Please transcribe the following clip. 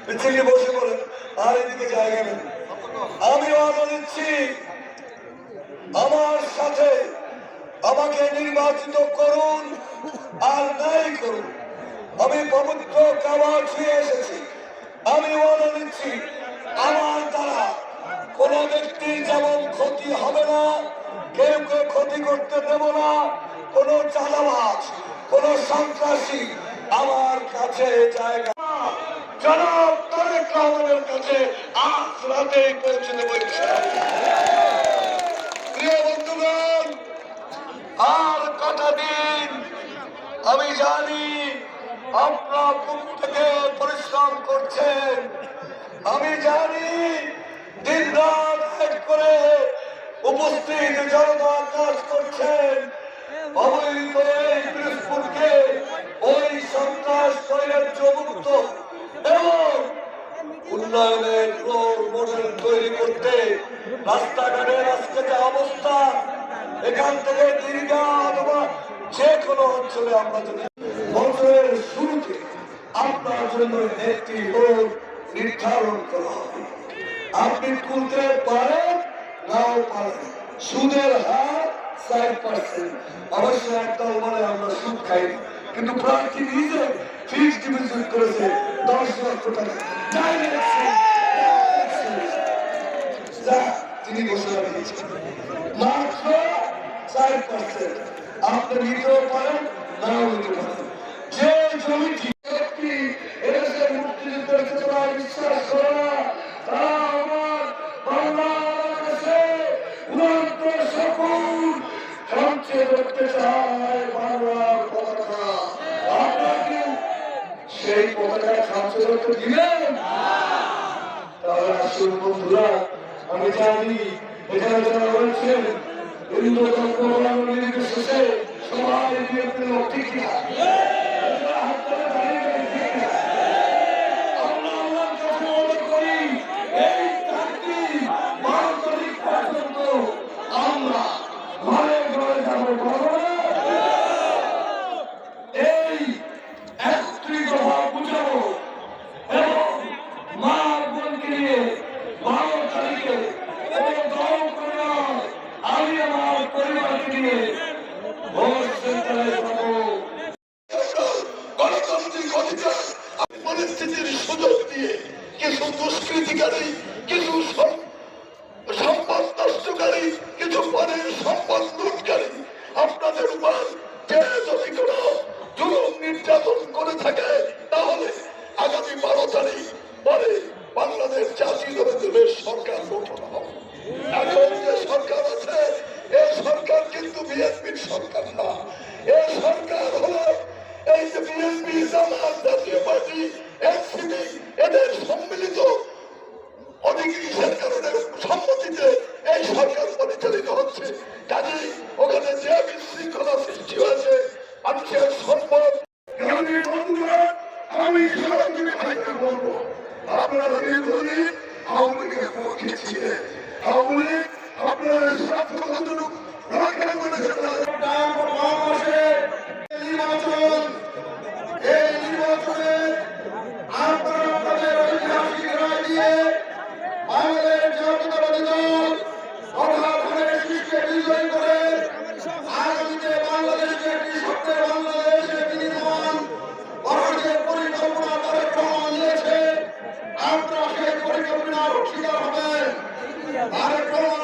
পৃথিবী বসে বলে আর এদিকে জায়গা নেই। আমি ওয়াদা দিচ্ছি আমার সাথে আমাকে নির্বাচিত করুন আর নাই করুন, আমি পবিত্র কাবা ছুঁয়ে এসেছি। আমি ওয়াদা দিচ্ছি আমার দ্বারা কোন ব্যক্তির যেমন ক্ষতি হবে না, কেউ কেউ ক্ষতি করতে দেব না, কোন চাঁদাবাজ কোন সন্ত্রাসী আমার কাছে জায়গা জনাব তারেক রহমানের কাছে আজ রাতে পৌঁছে দেব। প্রিয় বন্ধুগণ, আর কটা দিন আমি জানি আপনারা বুক থেকে পরিশ্রম করছেন, আমি জানি দিন রাত এক করে উপস্থিত জনতা কাজ করছেন। অবহেলিত এই পিরোজপুরকে ওই সন্ত্রাস মুক্ত এবং উন্নয়নের রোল মডেল তৈরি করতে রাস্তাঘাটের আজকে যে অবস্থা, এখান থেকে দীর্ঘা অথবা যে কোনো অঞ্চলে আমরা যদি বছরের শুরুতে আপনার জন্য একটি রোল নির্ধারণ করা হবে। আপনি তুলতে পারেন নাও পারেন, সুদের হার 4%। অবশ্যই একদল বলে আমরা সুদ খাই, কিন্তু প্রার্থী নিজে ফিক্সড ডিপোজিট করেছে 10 লক্ষ টাকা তিনি ঘোষণা দিয়েছেন, মাত্র 4%। আপনি নিতেও পারেন নাও নিতে পারেন। যে জমিটি ব্যক্তি এদেশের মুক্তিযুদ্ধের চেতনায় বিশ্বাস করে না, তারা আমার বাংলাদেশে উড়ন্ত সকল সঞ্চয় করতে চায় বাংলার পতাকা। আপনাকে সেই পতাকা সঞ্চয় করতে দিলেন? তাহলে আসুন বন্ধুরা, আমি জানি এখানে যারা রয়েছেন হিন্দু ধর্ম নির্বিশেষে সবাই বিএনপির লোক, ঠিক না? আমরা ঘরে ঘরে যাবো, এই একত্রিত ভাব বুঝাবো এবং মা বোনকে নিয়ে 12 তারিখে দল করে নয়, আমি আমার পরিবারকে নিয়ে ভোট সেন্টারে যাবো। গণতান্ত্রিক অধিকার পরিস্থিতির সুযোগ দিয়ে কিছু দুষ্কৃতিকারী, কিছু সম্পদ নষ্টকারী, কিছু পরের সম্পদ লুটকারী আপনাদের উপর যদি কোনো জুলুম নির্যাতন করে থাকে, তাহলে আগামী 12 তারিখ পরে বাংলাদেশ জাতীয়তাবাদী সরকার গঠন হবে। এখন যে সরকার আছে, এই সরকার কিন্তু বিএনপির সরকার না। এই সরকার হলো এই যে বিএনপি, জামাত, জাতীয় পার্টি, এনসিপি এদের সম্মিলিত অধিকারের কারণে সম্মতিতে এই সরকার পরিচালিত হচ্ছে। কাজেই ওখানে যে বিশৃঙ্খলা সৃষ্টি হয়েছে, মানুষের সম্পদ, আমি সরাসরি ভাইকে বলবো, আপনারা দীর্ঘদিন আওয়ামী লীগের পক্ষে ছিলেন। আওয়ামী লীগ আপনারা স্বার্থ কতটুকু রক্ষা করেছেন? এই নির্বাচনে আপনারা আপনাদের ঐতিহাসিক রায় দিয়ে বাংলাদেশ জাতীয়তাবাদী দল অর্থাৎ সৃষ্টি বিজয় করে আগামীতে বাংলাদেশকে একটি সত্যের বাংলাদেশে বিনির্মাণ করার যে পরিকল্পনা তাদের প্রমাণ দিয়েছে। আপনারা সেই পরিকল্পনার অংশীদার হবেন। তাদের প্রমাণ